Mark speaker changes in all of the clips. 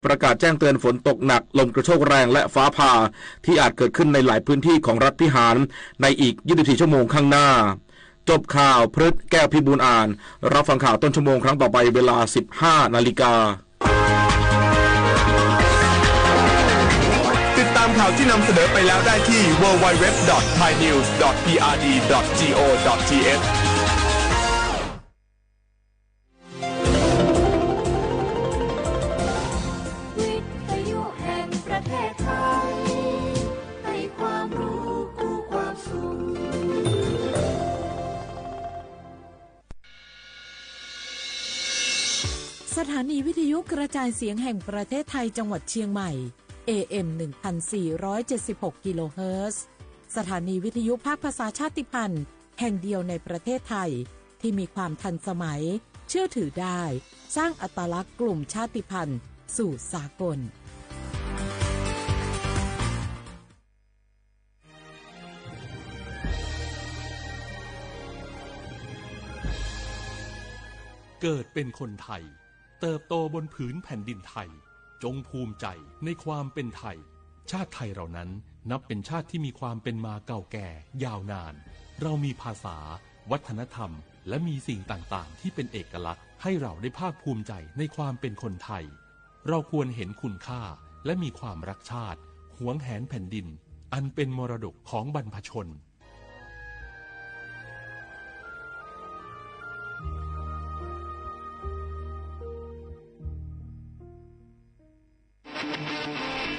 Speaker 1: ประกาศแจ้งเตือนฝนตกหนักลมกระโชกแรงและฟ้าผ่าที่อาจเกิดขึ้นในหลายพื้นที่ของรัฐพิหารในอีก24ชั่วโมงข้างหน้าจบข่าวพฤษแก้วพิบูลอ่านรับฟังข่าวต้นชั่วโมงครั้งต่อไปเวลา 15 นาฬิกา
Speaker 2: ติดตามข่าวที่นำเสนอไปแล้วได้ที่ www.thainews.prd.go.th
Speaker 3: สถานีวิทยุกระจายเสียงแห่งประเทศไทยจังหวัดเชียงใหม่ AM 1476 กิโลเฮิรตซ์สถานีวิทยุภาคภาษาชาติพันธุ์แห่งเดียวในประเทศไทยที่มีความทันสมัยเชื่อถือได้สร้างอัตลักษณ์กลุ่มชาติพันธุ์สู่สากล
Speaker 4: เกิดเป็นคนไทยเติบโตบนผืนแผ่นดินไทยจงภูมิใจในความเป็นไทยชาติไทยเรานั้นนับเป็นชาติที่มีความเป็นมาเก่าแก่ยาวนานเรามีภาษาวัฒนธรรมและมีสิ่งต่างๆที่เป็นเอกลักษณ์ให้เราได้ภาคภูมิใจในความเป็นคนไทยเราควรเห็นคุณค่าและมีความรักชาติหวงแหนแผ่นดินอันเป็นมรดกของบรรพชน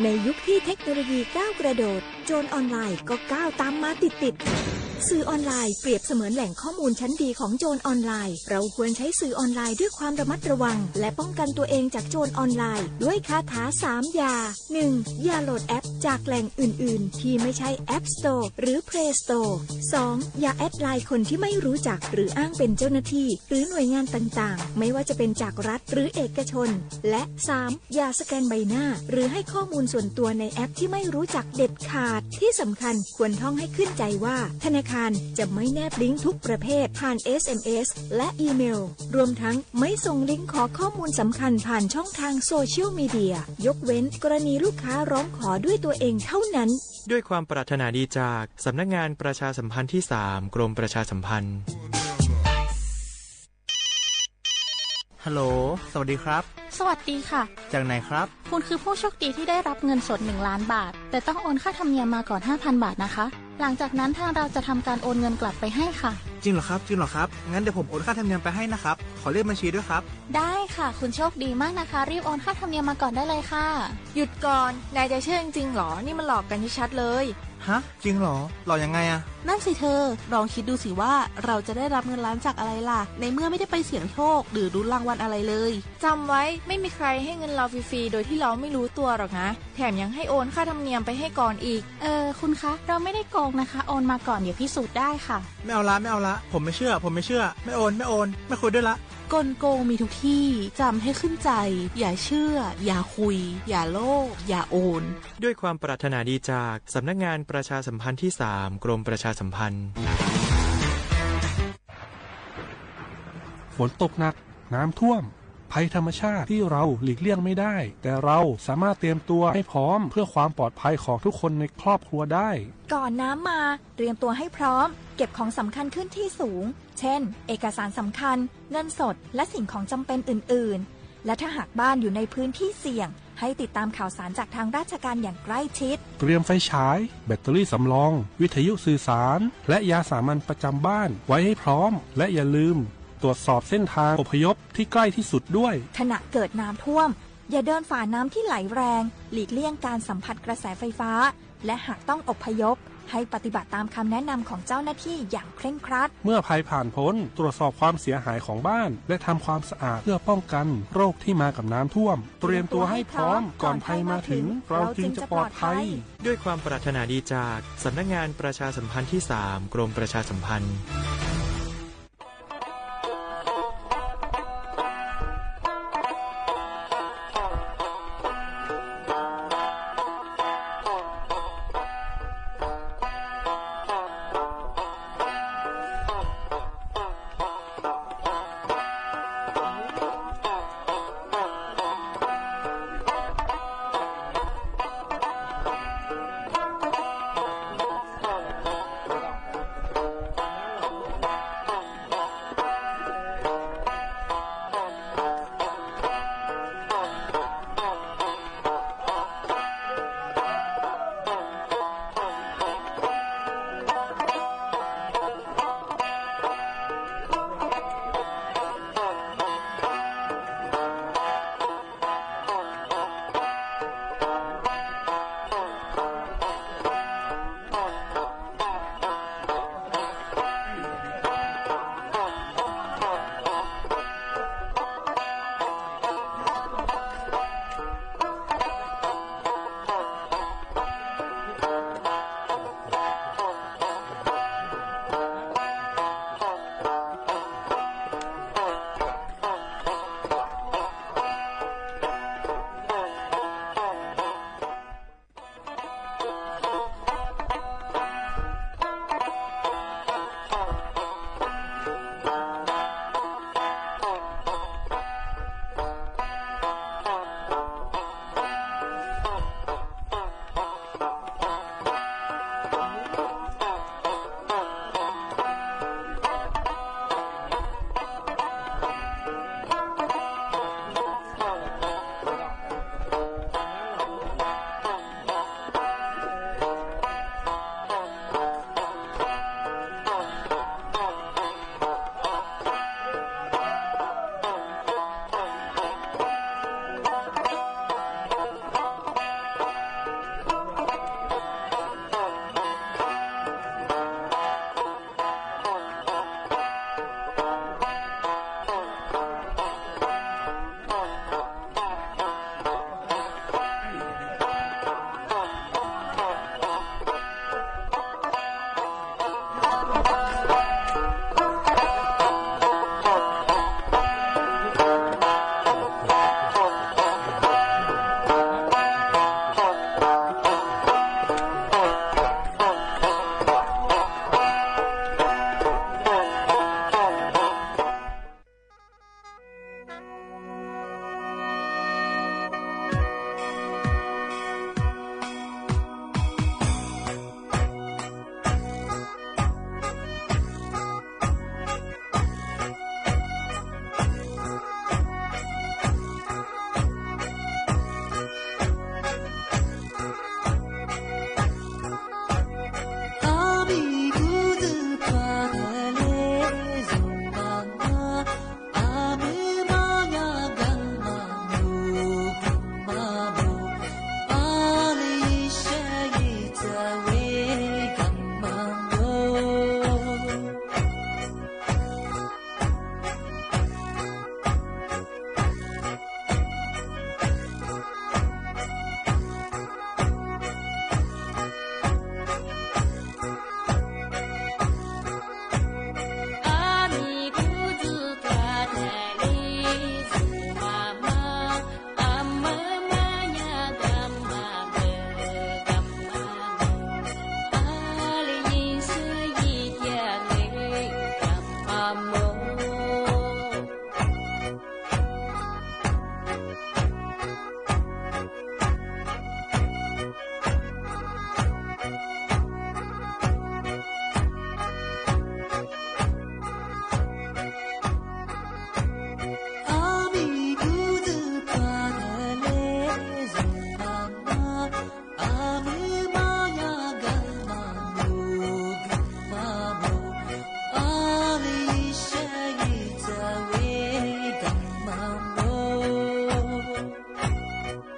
Speaker 5: ในยุคที่เทคโนโลยีก้าวกระโดดโจรออนไลน์ก็ก้าวตามมาติดสื่อออนไลน์เปรียบเสมือนแหล่งข้อมูลชั้นดีของโจรออนไลน์เราควรใช้สื่อออนไลน์ด้วยความระมัดระวังและป้องกันตัวเองจากโจรออนไลน์ด้วยคาถา3อย่า 1. อย่าโหลดแอปจากแหล่งอื่นๆที่ไม่ใช่ App Store หรือ Play Store 2. อย่าแอดไลน์คนที่ไม่รู้จักหรืออ้างเป็นเจ้าหน้าที่หรือหน่วยงานต่างๆไม่ว่าจะเป็นจากรัฐหรือเอกชนและ 3. อย่าสแกนใบหน้าหรือให้ข้อมูลส่วนตัวในแอปที่ไม่รู้จักเด็ดขาดที่สำคัญควรท่องให้ขึ้นใจว่าธนาคารจะไม่แนบลิงก์ทุกประเภทผ่าน SMS และอีเมลรวมทั้งไม่ส่งลิงก์ขอข้อมูลสำคัญผ่านช่องทางโซเชียลมีเดียยกเว้นกรณีลูกค้าร้องขอด้วยตัวเองเท่านั้น
Speaker 6: ด้วยความปรารถนาดีจากสำนักงานประชาสัมพันธ์ที่ 3 กรมประชาสัมพันธ์
Speaker 7: ฮัลโหลสวัสดีครับ
Speaker 8: สวัสดีค่ะ
Speaker 7: จากไหนครับ
Speaker 8: คุณคือผู้โชคดีที่ได้รับเงินสด1 ล้านบาทแต่ต้องโอนค่าธรรมเนียมมาก่อน 5,000 บาทนะคะหลังจากนั้นทางเราจะทำการโอนเงินกลับไปให้ค่ะ
Speaker 7: จริงเหรอครับงั้นเดี๋ยวผมโอนค่าธรรมเนียมไปให้นะครับขอเลขบัญชีด้วยครับ
Speaker 8: ได้ค่ะคุณโชคดีมากนะคะรีบโอนค่าธรรมเนียมมาก่อนได้เลยค่ะ
Speaker 9: หยุดก่อนนายจะเชื่อจริงๆหรอนี่มันหลอกกันชัดเลย
Speaker 7: ฮะจริงเหรอหลอกยังไงอะ
Speaker 10: นั่นสิเธอลองคิดดูสิว่าเราจะได้รับเงินล้านจากอะไรล่ะในเมื่อไม่ได้ไปเสี่ยงโชคหรือลุ้นรางวัลอะไรเลย
Speaker 9: จำไว้ไม่มีใครให้เงินเราฟรีๆโดยที่เราไม่รู้ตัวหรอกนะแถมยังให้โอนค่าธรรมเนียมไปให้ก่อนอีก
Speaker 8: คุณคะเราไม่ได้โกงนะคะโอนมาก่อนเดี๋ยวพิสูจน์ได้ค่ะ
Speaker 7: ไม่เอาละผมไม่เชื่อไม่โอนไม่คุยด้วยละ
Speaker 10: กลโกงมีทุกที่จำให้ขึ้นใจอย่าเชื่ออย่าคุยอย่าโลภอย่าโอน
Speaker 6: ด้วยความปรารถนาดีจากสำนักงานประชาสัมพันธ์ที่ 3 กรมประชาสัมพันธ์
Speaker 11: ฝนตกหนักน้ำท่วมภัยธรรมชาติที่เราหลีกเลี่ยงไม่ได้แต่เราสามารถเตรียมตัวให้พร้อมเพื่อความปลอดภัยของทุกคนในครอบครัวได้
Speaker 5: ก่อนน้ำมาเตรียมตัวให้พร้อมเก็บของสำคัญขึ้นที่สูงเช่นเอกสารสำคัญเงินสดและสิ่งของจำเป็นอื่นๆและถ้าหากบ้านอยู่ในพื้นที่เสี่ยงให้ติดตามข่าวสารจากทางราชการอย่างใกล้ชิด
Speaker 11: เตรียมไฟฉายแบตเตอรี่สำรองวิทยุสื่อสารและยาสามัญประจำบ้านไว้ให้พร้อมและอย่าลืมตรวจสอบเส้นทางอพยพที่ใกล้ที่สุดด้วย
Speaker 5: ขณะเกิดน้ำท่วมอย่าเดินฝ่าน้ำที่ไหลแรงหลีกเลี่ยงการสัมผัสกระแสไฟฟ้าและหากต้องอพยพให้ปฏิบัติตามคำแนะนำของเจ้าหน้าที่อย่างเคร่งครัด
Speaker 11: เมื่อภัยผ่านพ้นตรวจสอบความเสียหายของบ้านและทำความสะอาดเพื่อป้องกันโรคที่มากับน้ำท่วมเตรียมตัวให้พร้อมก่อนภัยมาถึงเราจึงจะปลอดภัย
Speaker 6: ด้วยความปรารถนาดีจากสำนักงานประชาสัมพันธ์ที่ 3 กรมประชาสัมพันธ์
Speaker 12: ข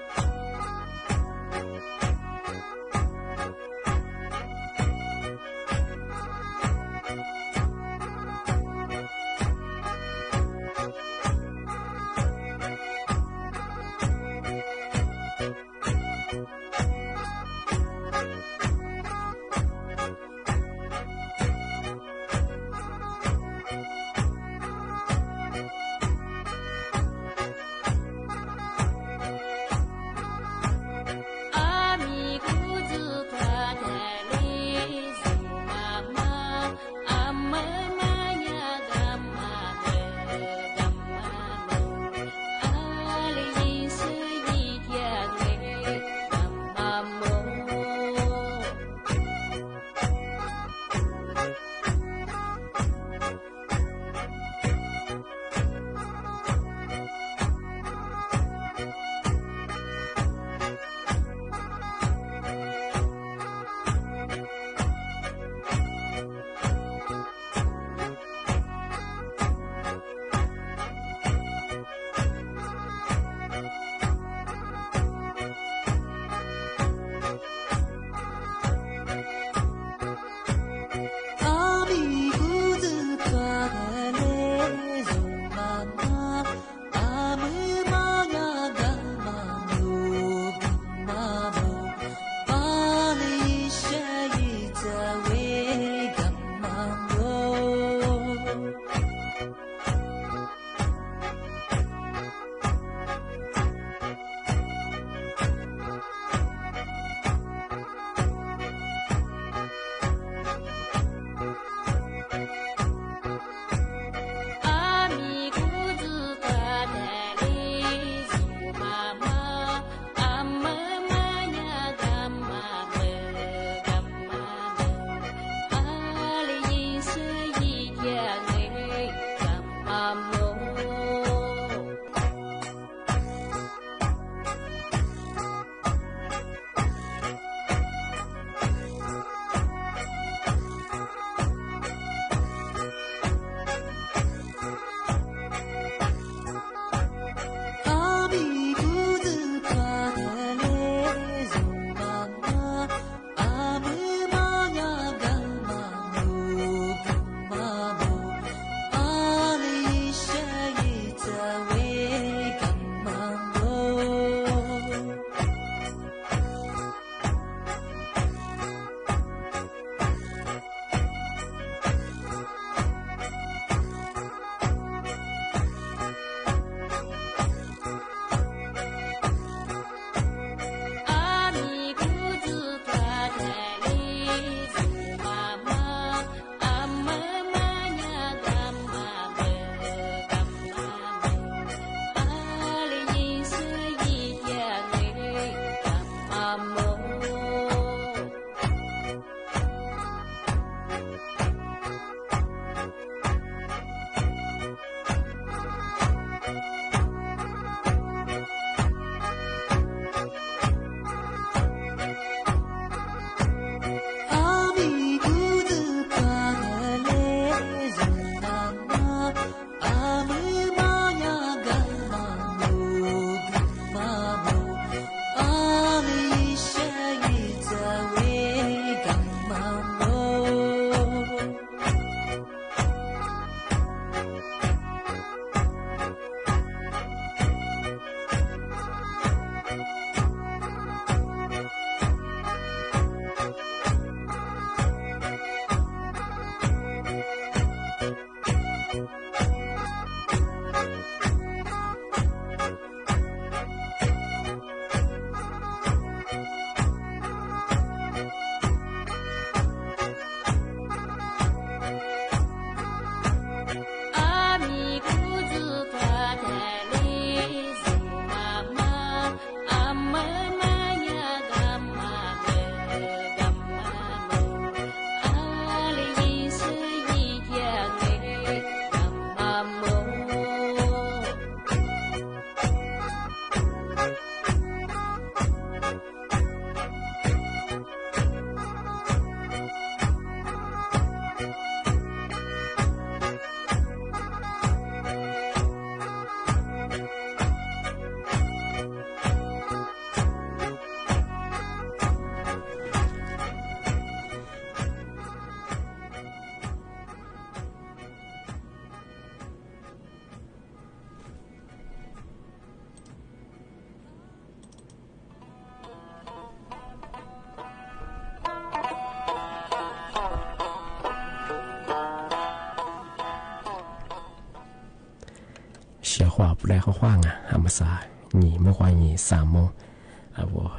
Speaker 12: ขวาแรกเขาขว้างอ่ะอามาสาหนีเมื่อวานหนี3 โมง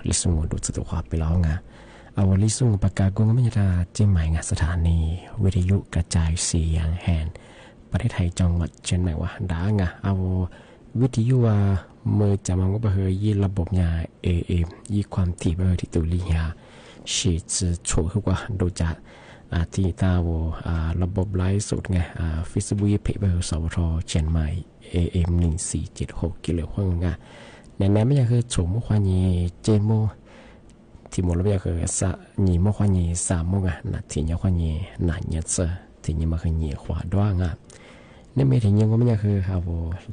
Speaker 12: ลิซุงดูสุดขวาไปแล้วไงลิซุงประกาศกงไม่จะเจียงใหม่ไงสถานีวิทยุกระจายเสียงแห่งประเทศไทยจังหวัดเชียงใหม่ว่าด่าไงวิทยุว่าเมื่อจะมองว่าเบอร์ยี่ระบบยาAM ยี่ความถี่เบอร์ที่ตุลียาชีจะช่วยกว่าดูจากที่ตาวระบบไลฟ์สดไงFacebook เพจเบอร์สวทเชียงใหม่ AM 1476กิโลเฮิรตซ์ไงแน่ๆไม่ใช่คือโฉมความยี่เจโมที่หมดแล้วไม่ใช่คือยี่โมความยี่3 โมงนะที่ยี่ความยี่หนาเนี่ยเจอที่ยี่มาคือยี่ขวาด้วงนี่ไม่ถึงยังก็ไม่ใช่คือ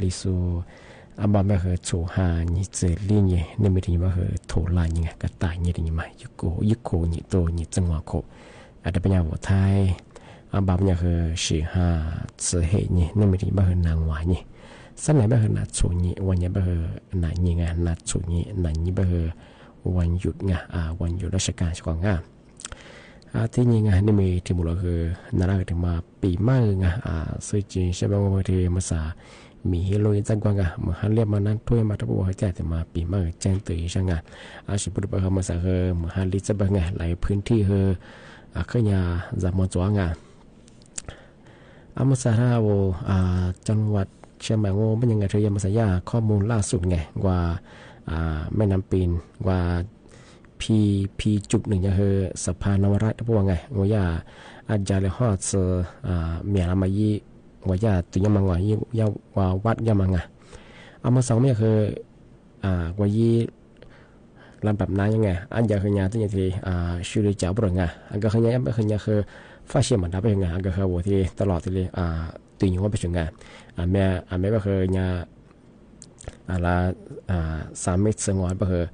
Speaker 12: ลิซูบางแบบคือโฉหายี่เจลี่ยี่นี่ไม่ถึงว่าคือโถลายยังไงกระต่ายยี่ที่ยี่มายุโกยี่โตยี่จังหวะโคอาจจะเป็นอย่างไทยบางอย่างคือสี่ห้าสื่อเหตุนี่นั่นไม่ถึงแบบคือนางวายนี่สั้นไหนแบบคือนัดฉุนี่วันนี้แบบคือนัดยังไงนัดฉุนี่นัดนี้แบบคือวันหยุดไงวันหยุดราชการช่วงที่ยังไงนี่มีที่หมดเลยคือนาราถึงมาปีใหม่ไงสื่อจีนใช่ไหมว่าที่ภาษามีฮิโรยจังกว่าไงเมื่อฮันเรียกมานั้นถ้วยมาทั้งหมดให้แจกแต่มาปีใหม่แจ้งตื่นใช่ไงสิบุตรแบบภาษาคือเมื่อฮันลิจะแบบไงหลายพื้นที่คือขึ้นยาจากมอจัวงมาสาราโวจังหวัดเชียงใหม่โง่เป็นยังไงเธอยังมาสายาข้อมูลล่าสุดไงว่าแม่น้ำปีนว่าพีจุกหนึ่งยังคือสะพานนวรัตน์พวกไงว่ายาอาจารย์เลยฮอดเซเมียรามายีว่ายาตุยมังว่ายี่ยาว่าวัดยามังมาสองไม่คือว่ายีลำแบบนั้นยังไงอันยาคือยาที่ยังที่ชื่อเจ้าบริงอันก็คือยาไม่คือยาคือฟ้าเชี่ยมันดับไปยังไงอันก็คือว่าที่ตลอดที่เลยตุยว่าไปถึงไงแม่ก็คือยาละ3 เมตรสงวนก็คือ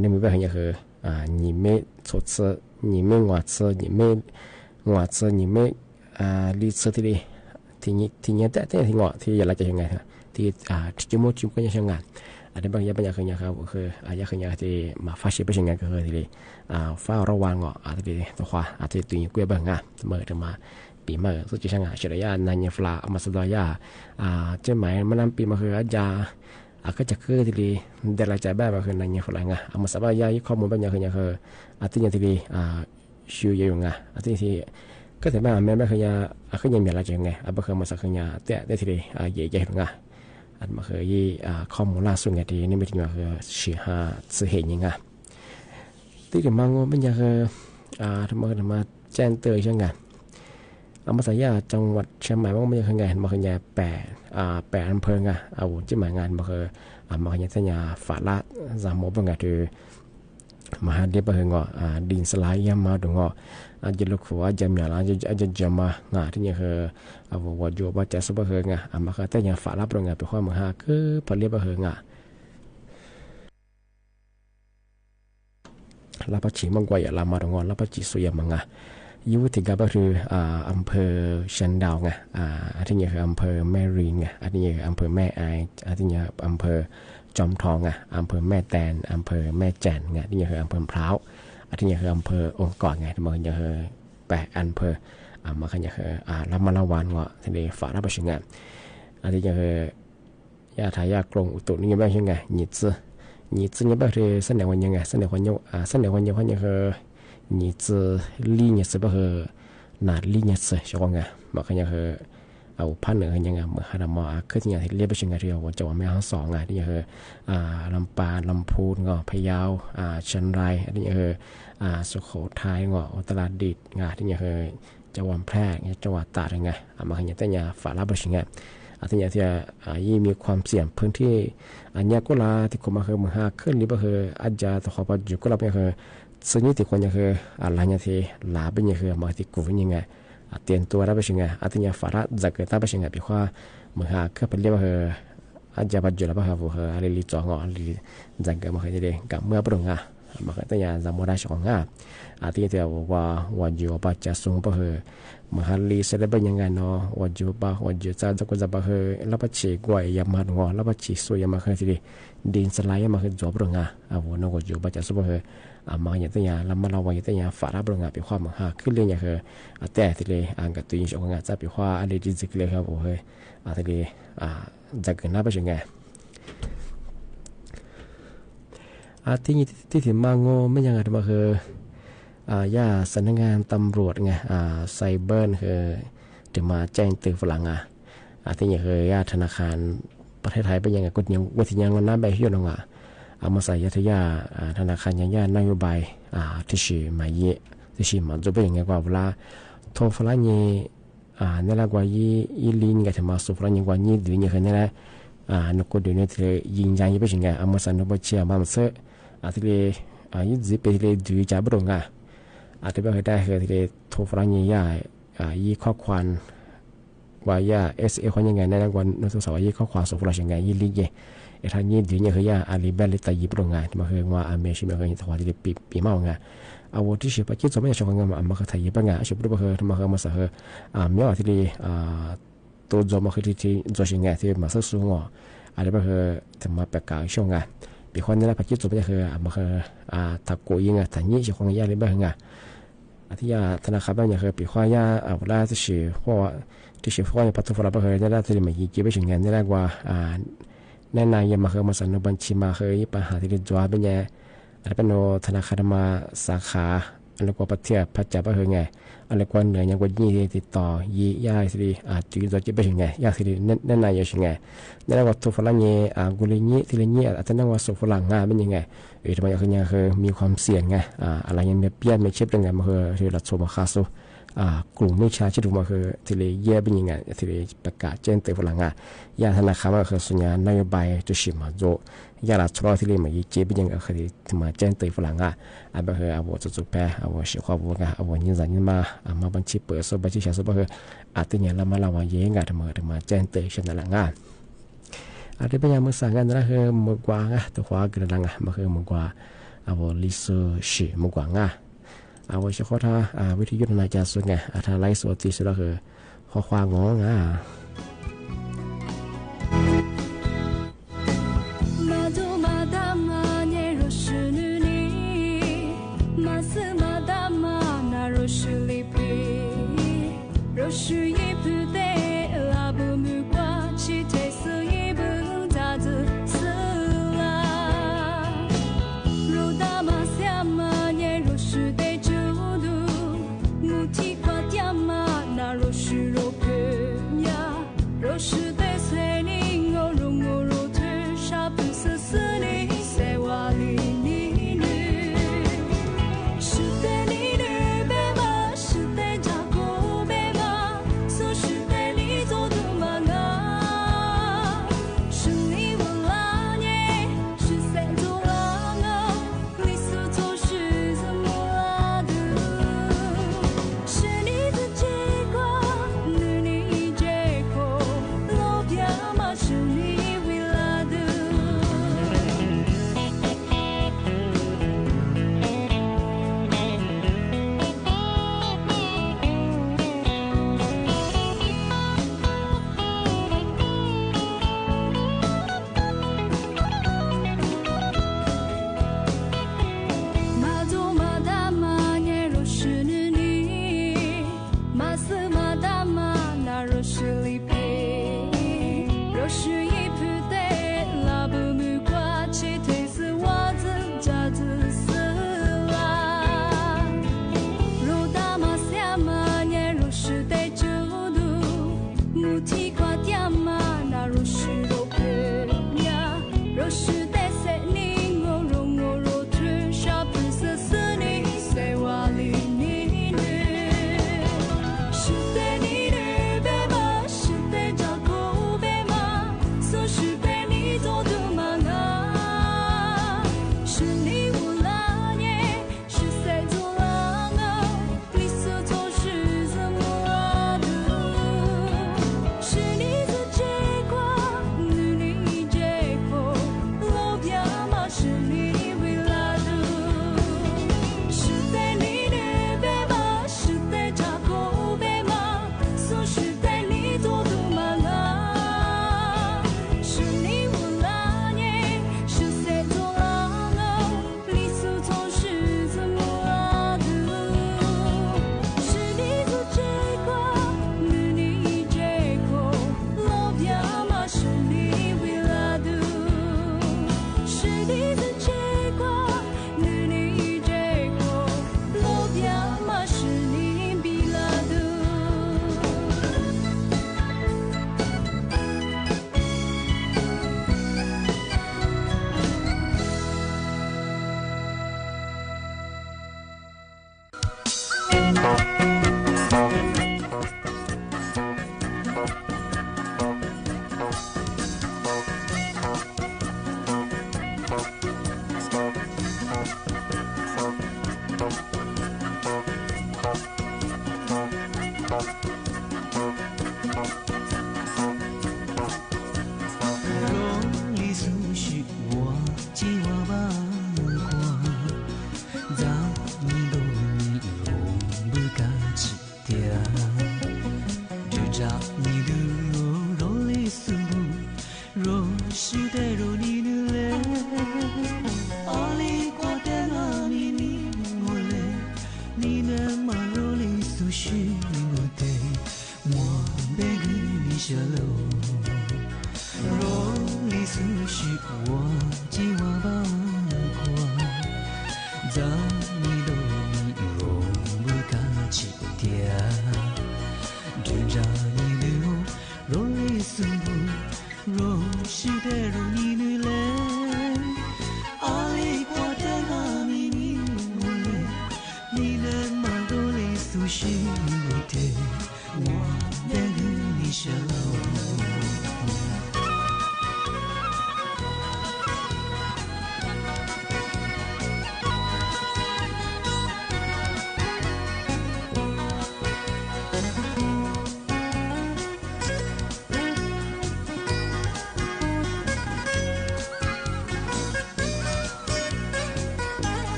Speaker 12: นี่มีแบบนี้คือ2 เมตรสด2 เมตรงวด2 เมตร2 เมตรลิตรที่นี้แต่ที่งอที่อยากจะยังไงที่จมูกก็ยังไงอันนี้บางอย่างเป็นอย่างคืออย่างคืออย่างคืออย่างที่มาฟ้าเชี่ยไปยังไงก็คือที่ฟ้าระวังที่ตัวขวาที่ตุยกุ้ยบางเมื่อจะมาปีเมื่อสุดที่ช่างเฉลี่ยนันยฟลามาสดอยาเจ้าหมายมันนำปีมาคืออาจารย์ก็จะคือที่เดลัยใจแบบคือนันยฟลามาสบายายข้อมูลบางอย่างคืออย่างคือที่อย่างที่ชิวอยู่ที่ก็แต่แบบแม่คืออย่างคืออย่างมีอะไรจังไงก็คือมาสักอย่างแต่ที่ใหญ่ๆอันมาคือข้อมูลล่าสุดไงที่นี่ไม่ถึงว่าคือสี่ห้าสื่อเห็นยังไงที่ถึงมาโง่เป็นอย่างคือทำมาแจ้งเตือนใช่ไงมาสายาจังหวัดเชียงใหม่ว่าไม่ใช่ไงมาคือเนี่ย8 อำเภอไงที่หมายงานมาคือมาคือเนี่ยที่เนี่ยฝาละสามโมเป็นไงที่มาหาเดี๋ยวไปเหงาดินสไลด์ยามมาดูเหงาอาจจะลุกหัวอาจจะมีอะไรอาจจะจำมาที่เนี่ยคือว่าอยู่ว่าจะสุภาพเหงามาคือแต่เนี่ยฝาละเป็นไงไปข้อมาหาคือผลิตไปเหงาลาปัจฉิมังกวยลามาดูเหงาลาปัจฉิสุยมังอยู่ที่กับก็คืออำเภอเชียงดาวไงที่นี่คืออำเภอแม่ริงไงที่นี่คืออำเภอแม่อายที่นี่อำเภอจอมทองไงอำเภอแม่แตนอำเภอแม่แจ่นไงที่นี่คืออำเภอพร้าวที่นี่คืออำเภอองค์กรไงที่มันจะคือ8 อำเภอมาขยันคือลำมาละวันเงาะที่นี่ฝาละประชิงไงที่นี่คือยาทายากรงอุตุนี่ยังไม่ใช่ไงหยิบซื้อนี่แบบที่เสนอวันยังไงเสนอวันยังคือ你这理念是不是那理念是小光嘛看见是พันเหนือยังไงเมื่อเรามาขึ้นอย่างที่เรียกไปชิงกันที่ว่าจะว่าไม่ทั้ง2ที่คือลำปางลำพูนก็พะเยาเชียงรายที่คือสุโขทัยก็อุตรดิตถ์ที่คือจังหวัดแพร่จังหวัดตราดยังไงมาขยันแต่เนี่ยฝาละไปชิงกันที่เนี่ยที่ยี่มีความเสี่ยงพื้นที่อันนี้ก็ลาที่คนมาคือเมื่อขึ้นหรือว่าคืออาจจะต้องขอไปอยู่ก็เราเป็นคือซึ่งนี่ที่คนยังคืออะไรเนี่ยที่ลาเป็นยังคือมาที่กูเป็นยังไงเตรียมตัวรับไปชิงไงที่เนี่ยฝาละจะเกิดรับไปชิงไงพี่ว่าเมื่อขึ้นไปเรียกว่าคืออาจจะปัจจุบันว่าคืออะไรลิจงอะไรจะเกิดมาคือที่เด็กกับเมื่อปรุง มาก็แต่ยาจำไม่ได้ช่องที่เดียวว่าอยู่ปัจจัยสูงไปเหรอมาฮัลลีเสด็จไปยังไงเนาะว่าอยู่จ้าจะก็จะไปเหรอแล้วปัจจัยกว่ายามันหัวแล้วปัจจัยสวยยามาเหรอที่ดินสไลด์มาเหรอจบเรื่องวันนั้นก็อยู่ปัจจัยสูงไปเหรอมาอย่างแต่ยาแล้วมาเราว่าอย่างแต่ยาฝารับเรื่องไปความมาขึ้นเรื่องอย่างเหรอแต่ที่เลยกับตัวยิงช่องจะไปว่าอะไรที่จะเลยครับเหรอที่เลยจะเกิดหน้าไปยังไงที่ถึงมาโง่ไม่ยังไงมาคือย่าสำนักงานตำรวจไงไซเบอร์คือถึงมาแจ้งเตือนฝรั่งที่อย่างคือย่าธนาคารประเทศไทยเป็นยังไงก็ยังวิธียังวันนั้นไปที่นั่นมาใส่ยัตยาธนาคารย่านโยบายที่ชื่อมาเยที่ชื่อมาจะเป็นยังไงกว่าเวลาโทรฝรั่งเนี่ยละกว่ายี่ลินกับถึงมาสุฝรั่งยังกว่ายี่เดือนยังคือเนี่ยละนกเดือนเนี่ยที่ยิงยังยี่เป็นยังไงมาใส่นกเชียร์มาเสือที่เลยยี่สิบปีที่เลยดูจับตรงที่เป็นได้คือที่โทรฝรั่งยี่ข้อความว่าSA คนยังไงในวันนักศึกษายี่ข้อความสุฝรั่งยังไงยี่ลิงทางยี่เดือนยังคืออาลีเบลล์ตายี่ตรงที่มาคือว่าเมชิมาคือถวายที่ปีเมาวันที่สิบปัจจุบันไม่ใช่ช่องงานมาคือไทยบ้างชุบรูปคือมาคือมาสักเมื่อที่ตัวจอมาคือที่จอชิงที่มาสักสูงอะไรบ้างคือถึงมาแปลกช่องงานปีคนนี้ปัจจุบันไม่ใช่คือมาคือตะโกยิงทางยี่ช่องยาอะไรบ้างที่ธนาคารบ้างอย่างคือปีข้อยาเวลาที่สิเพราะว่าที่สิเพราะว่าปัจจุบันคือนี่แหละที่มายี่กี่ไปช่องงานนี่แหละว่าแน่นายมาคือมาสั่งบัญชีมาคือปัญหาที่จอเป็นยังอะไรเป็นธนาคารมาสาขาอะไรกว่าประเทศพัฒนาไปเหรอไงอะไรกว่าเหนือยังกว่ายี่ติดต่อยาสิจุดจอดจะไปยังไงยาสิแน่นายยังไงนั่นว่าตัวฝรั่งเนี่ยกุลีนี้ที่เนี่ยอาจจะนั่งว่าสุฝรั่งงานเป็นยังไงทำไมคือยังคือมีความเสี่ยงไงอะไรยังไม่เปลี่ยนไม่เชื่อเป็นไงมาคือที่เราโซมาคาสุกลุ่มไม่ช้าที่ถูกมาคือที่เลยแย่เป็นยังไงที่เลยประกาศแจ้งเตือนฝรั่งยาธนาคารมาคือสัญญาณนโยบายจะชิมมาโจยาลัดทรอที่เลยมายี่เจ็บเป็นยังไงคือที่มาแจ้งเตือนฝรั่งแบบคือเอาจุดจุดแปรเอาเสียความบุญเอายินสัญญามาบัญชีเปิดบัญชีชาสุบคืออาจจะเนี่ยเรามาว่าเย่งทำมาแจ้งเตือนเช่นนั้นอาจจะเป็นยังมือสั่งกันนะคือมือกว่างตัวขวากระดังมาคือมือกว่าเอาลิซชิมือกว่างเอาไว้เฉพาะถ้าวิทยุนาจารย์ส่วนไงถ้าไลฟ์สดที่สุดก็คือข้อความง
Speaker 13: ที่ควาดยามานาโรชิโรเกยา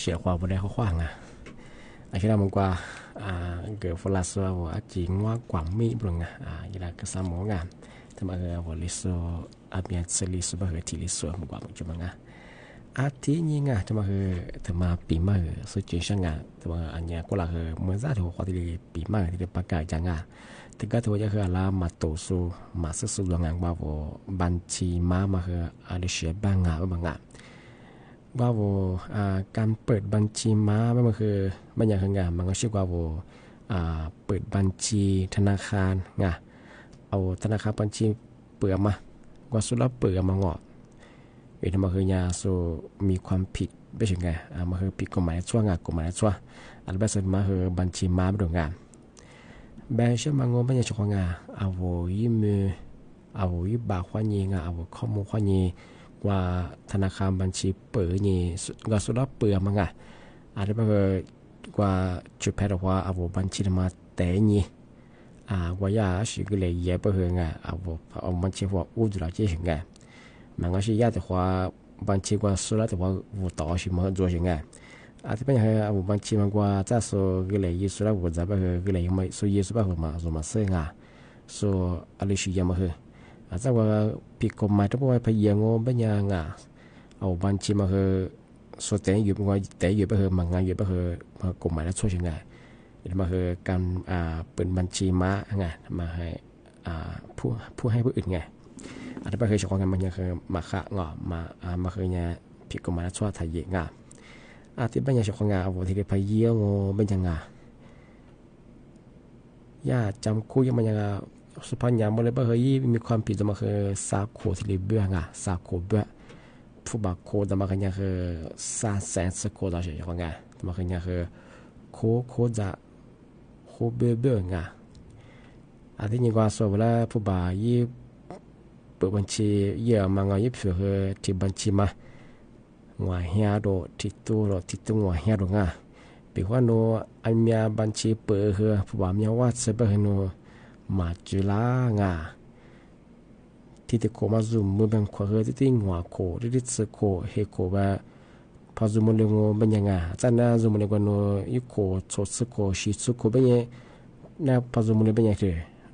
Speaker 12: 写话不ได้เขาขวางอ่ะอาชีพมันกว่าเกิดฝรั่งส่วนว่าจริงว่ากว่ามีบลงยีราก็สามงานแต่มาว่าลิโซอาเบียนเซลิโซบะเหติลิโซมันกว่ามันจะมางาอาทินี้งาแต่มาแต่มาปีมาสุดจริงช่างาแต่มาอันเนี้ยก็ละเมื่อจะถูกข้อที่ปีมาที่ประกาศจังแต่ก็ถือว่าจะคืออะไรมาโตสูมาสุดๆลงงานว่าบัญชีมาอะไรเสียบ้างบางว่าการเปิดบัญชีม้ามันคือมันอย่างไงมันก็ชื่อว่าเปิดบัญชีธนาคารไงเอาธนาคารบัญชีเปิดมาว่าสุดแล้วเปิดมาเงาะมันคือยาสูมีความผิดไม่ใช่ไงมันคือผิดกฎหมายชั่วกฎหมายชั่วอันเป็นส่วนมาคือบัญชีม้าเป็นงานแบงค์เชื่อมังงมันยังช่วยงานเอายิบาขวานีเอาข้อมูลขวานีว่าธนาคารบัญชีเปิดนี่ก็สุดแล้วเปิดมั้งอาจจะเป็นว่าจุดแพทย์ว่าเอาบัญชีมาแต่นี่ว่าอย่าสิ่งที่เลยเยอะไปเหรอเอาบัญชีว่าอู้จุดละเจ๊งไงมันก็ใช่ยากแต่ว่าบัญชีว่าสุดแล้วแต่ว่าวุฒิต่อสิ่งมัน做สิ่งไงอาจจะเป็นเอาบัญชีมันว่าจะส่งที่เลยยิ่งสุดแล้ววุฒิจะไปเหรอที่เลยไม่ส่งยิ่งสุดไปเหรอมาส่งมาเสียงส่งอะไรสิ่งยังไม่เหรออาจจะว่าผิดกฎหมายถ้าว่าพยายามไม่ยังเอาบัญชีมาคือส่วนแต่อยู่ว่าแต่อยู่ไปคือมันงานอยู่ไปคือกฎหมายแล้วช่วยยังไงมาคือการเปิดบัญชีม้าไงมาให้ผู้ให้ผู้อื่นไงอาจจะไปคือเฉพาะงานมันยังคือมาขะงอมาคือเนี่ยผิดกฎหมายแล้วช่วยถ่ายเยงอาจจะเป็นอย่างเฉพาะงานเอาที่พยายามเป็นยังไงย่าจำคู่ยังมันยังสุพรรณยามเลยบ่เฮยมีความผิดมาคือซาโคที่เบื่อซาโคเบื่อผู้บาโคดมาคือคือซาแสนสโคดาเฉยๆว่ามาคือคือโคจะโคเบื่ออันที่นี่ก็ส่วนเวลาผู้บายี่เปิดบัญชีเยอะมางยี่เผื่อคือที่บัญชีมาหัวเฮียโดที่ตัวหัวเฮียโดปีว่าโนอันมีบัญชีเปิดคือผู้บามีว่าเสพคือโนมาจุลางาที่ตะโคมาซุมมือเป็นขวาที่ติงหัวโคที่ตะโคเฮโคว่าพอซุมเลงเป็นยังไงจันน่าซุมเลงโนยุโคโชสโคชิสุโคเป็นยังน่าพอซุมเลเป็นยังไง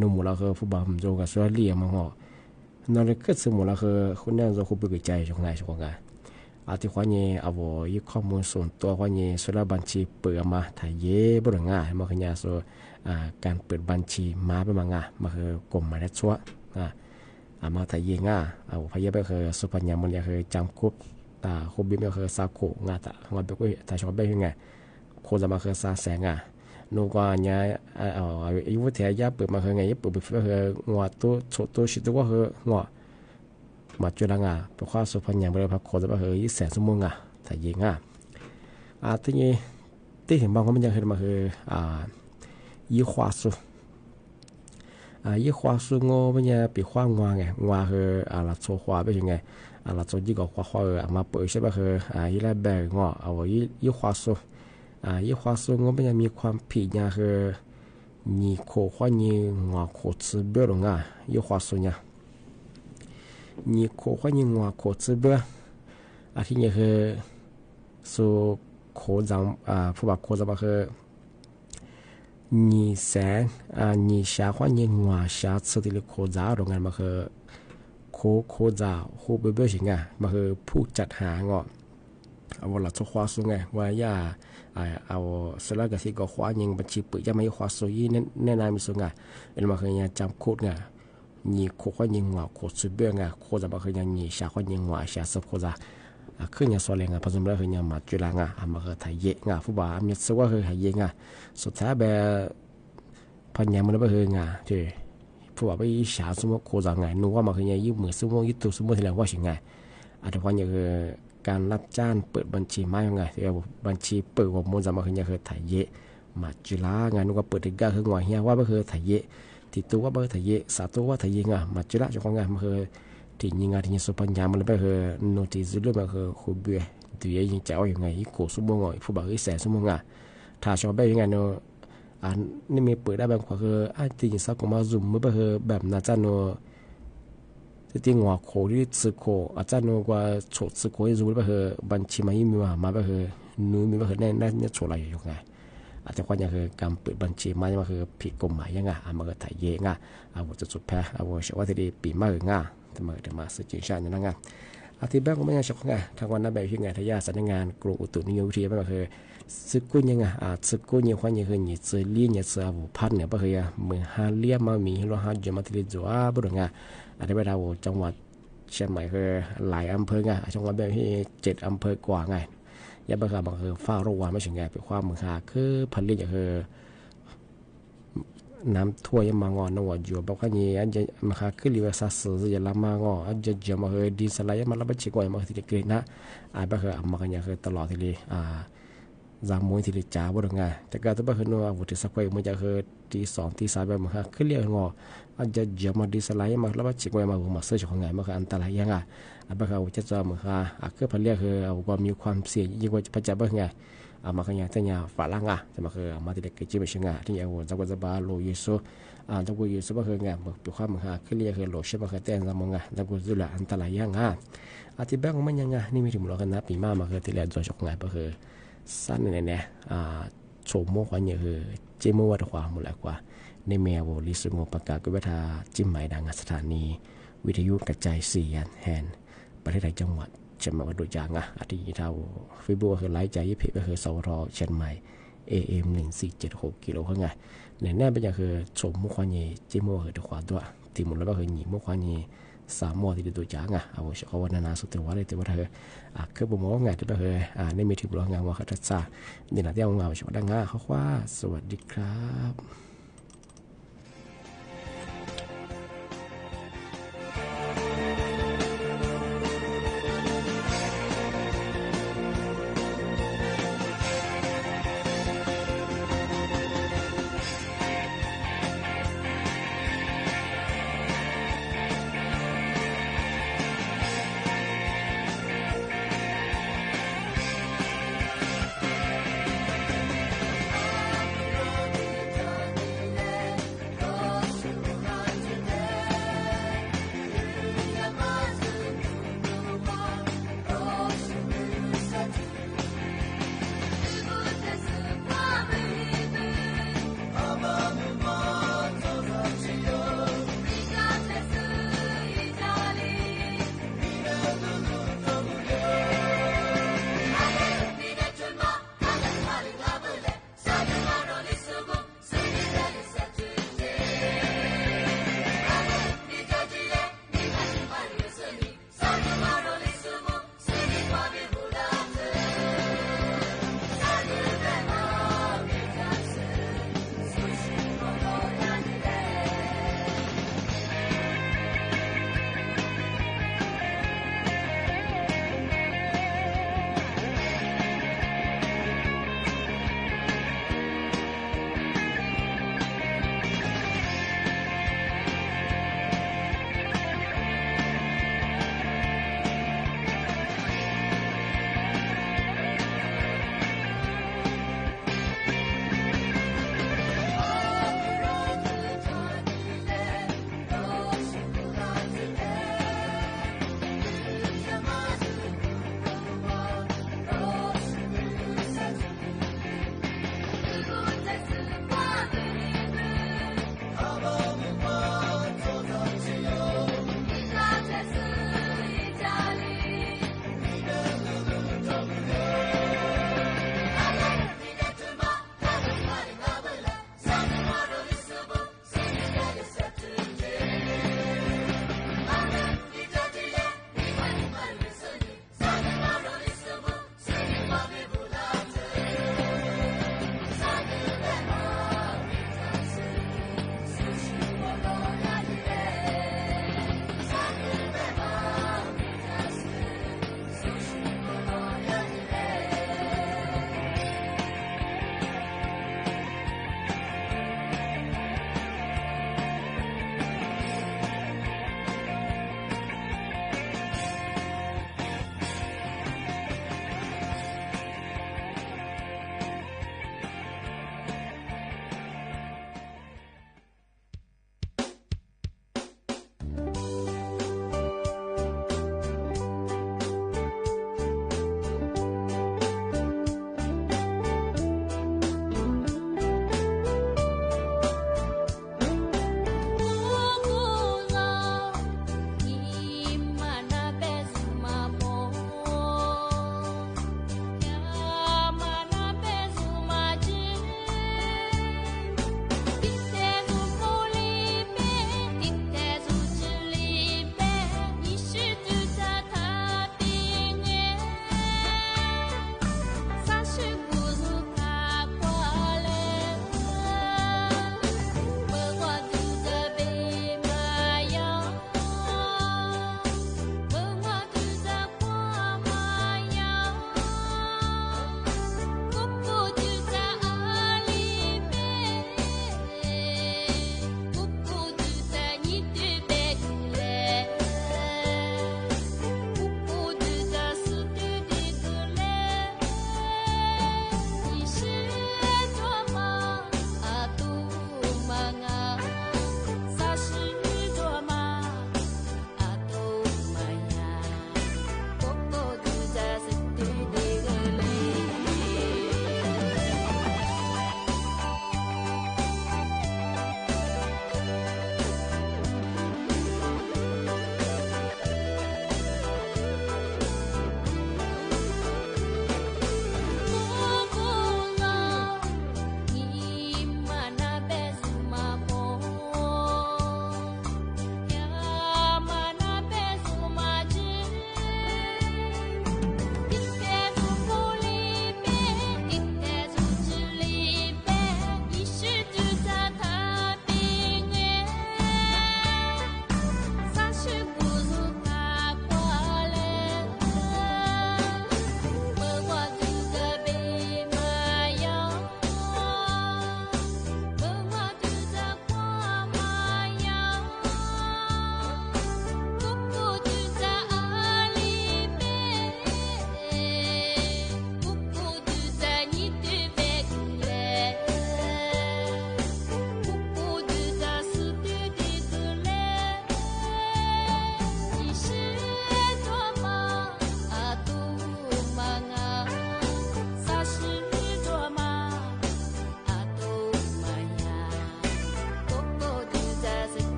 Speaker 12: นุ่มละคือผู้บ่าวมันโจกับสวัสดีมังเหรอนอนเลยก็สมุละคือคนนั้นจะคุยกับใจช่วงไงอาทิตย์วันนี้เอาไว้ยึดข้อมูลส่วนตัววันนี้สุดแล้วบัญชีเปิดมาถ่ายเย่บริง่ายมาขยันส่วนการเปิดบัญชีมาเป็นมังมาคือกลุ่มมาได้ชั่วมาถ่ายเย่เอาพยาไปคือสุพรรณยามมันคือจำคุบโคบิมคือซาโคแต่งานไปก็ถ่ายชอบไปยังไงโคจะมาคือซาแสงนูก็เนี่ยอายุเทียยาเปิดมาคือไงเปิดคืองอตัวโชตัวชิตัวก็คืองอมาจุดละเพราะว่าสุพรรณยามเลยพักโคจะมาคือยี่แสนสมุนถ่ายเย่ทีนี้ที่เห็นบางคนมันยังเห็นมาคือยี่ขวาสุยี่ขวาสุงอเป็นยังปีขวางวางไงวาคือละโซขวาเป็นยังไงละโซยี่ก็ขวามาเปิดใช่ไหมคือยี่ละแบกงอเอายี่ขวาสุยี่ขวาสุงอเป็นยังมีความผิดยังคือยี่โคขวายี่งอโคซื้อเบื่อลงยี่ขวาสุเนี่ยยี่โคขวายี่งอโคซื้อเบื่อที่นี่คือสุโคจังผู้บักโคจังมาคือ你三你下话你我下次的扩展ตรงนั้นมาคือ扩展หูเบื่อสิงมาคือผู้จัดหางเอาละทุกความสูงว่าย่าเอาสลักกับที่ก็ขวายิงบัญชีปุ๋ยจะไม่ความสูงยี่แน่นอนมีสูงเอ็นมาคือยังจำโคตร你扩话ยิง我扩随便扩展มาคือยัง你下话ยิง我下次扩展ขึ้นอย่างสวนเลยผสมแล้วคือยังมาจุฬามาคือไทยเยผู้บ่าวมีสว่าคือไทยเยสุดท้ายแบบพันยามันก็คือที่ผู้บ่าวไปฉาสมมติโคจรนัวมาคือยังยืมมือสมมติยึดตัวสมมติที่แล้วว่าสิ่งอาจจะว่าอย่างคือการรับจ้างเปิดบัญชีมาอย่างที่บัญชีเปิดว่ามันจะมาคือยังคือไทยเยมาจุฬานัวก็เปิดถึงก็คือหัวเฮียว่าก็คือไทยเยที่ตัวว่าไทยเยสาตัวว่าไทยเยมาจุฬาจะของมาคือที่ยิงที่สุพรรณยามมันไปคือโน้ตที่รุ่นมาคือคู่เบื่อตัวยังจะเอาอย่างไงอีกโคสมมติผู้บ่าวอีแสนสมมติถ้าชอบไปยังไงเนาะนี่มีเปิดได้บางคนคือที่ยิงสักก็มาซุ่มไม่ไปคือแบบน่าจะเนาะที่หัวโคที่ซื้อโคอาจารย์เนาะว่าโฉดซื้อโคที่รู้ไปคือบัญชีมายิ่งมีมาไปคือ นู้นมีว่าคือแน่เนี่ยโชว์อะไรอยู่ไงอาจจะว่าอย่างคือการเปิดบัญชีมาอย่างคือผิดกฎหมายยังไงมาก็ถ่ายเยงอ่ะว่าจะสุดแพ้ว่าเชื่อว่าที่ดีปีมากง่ะแต่มาเดี๋ยวมาสื่อจิงชาเนี่ยนะง่ะที่แบงก์ก็ไม่ยังชอบไงทางวันนั้นแบบที่ไงทายาทสัญญาณกรมอุตุนิยมวิทยาไม่ก็คือสึกกู้ยังไงสึกกู้ยังความยังคือหนีเจอเลี้ยเนี่ยเจอบุพันเนี่ยก็คือมือหาเลี้ยมามีเราหาจะมาที่จังหวัดบุรีรัมย์อาจจะไปเราจังหวัดเชียงใหม่คือหลายอำเภอไงจังหวัดแบบที่7 อำเภอกว่าไงยาบางบางคือฟ้าระวังไม่ใช่ไงเป็นความมือหาคือผลิตอย่างคือน้ำท่วมมางอนนวดอยู่บอกว่านี่อันจะมาหาคือลิเวอร์ซัสจะละมางออันจะมาคือดีสไลด์มาละบัชิกว่ามาที่เกรดนะบางคือมากันอย่างคือตลอดที่เลยจามวยที่เลยจ้าบ่ได้ไงแต่ก็ต้องคือนัววุฒิสักไปมันจะคือที่2ที่3แบบมาหาคือเรียกงออันจะมาดีสไลด์มาละบัชิกว่ามาเสิร์ชของไงมาคืออันตรายยังไงบางคือจะมาคือผลิตคือว่ามีความเสี่ยงยิ่งกว่าปัจจัยบางไงมากันอย่างที่เนี่ยฝรั่งจะมาคือมาที่เด็กกิจไม่ใช่ไงที่เอาจักรวาลโลยิโซจักรยิโซมาคือไงเป็นความมาคือเรียกคือโลเชื่อมาคือแต่ละมงไงจักรจุลอันตรายยังไงที่แบงก์มันยังไงนี่มีถึงเรากันนะปีมาคือที่เรียนจบไงก็คือสั้นเนี่ยโฉมโมกว่าเนี่ยคือเจมวัดความหมดแล้วกว่าในแมวลิสงบประกาศกุบัตาจิ้มหมายดังสถานีวิทยุกระจายเสียงแห่งประเทศไทยจังหวัดเชียงใหม่วัดดุจางอาทิตย์เท่าฟิบัวคือไลฟ์ใจยี่เพก็คือสวรเชียงใหม่ AM 1476กิโลเขาไงเนี่ยแน่เป็นอย่างคือโฉมโมกว่าเนี่ยเจมวัดคือความตัวที่หมดแล้วก็คือหนีโมกว่าเนี่ย3 ม.ที่ดูจางเอาเฉพาะวันนาสุดแต่ว่าเลยแต่ว่าเธอคือบ่มองไงที่เธอในมีถึงบ่งานว่าเขาทัดซานี่นะที่เอาเงาเฉพาะดังงาเขาว่าสวัสดีครับ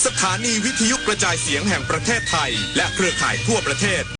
Speaker 2: สถานีวิทยุกระจายเสียงแห่งประเทศไทยและเครือข่ายทั่วประเทศ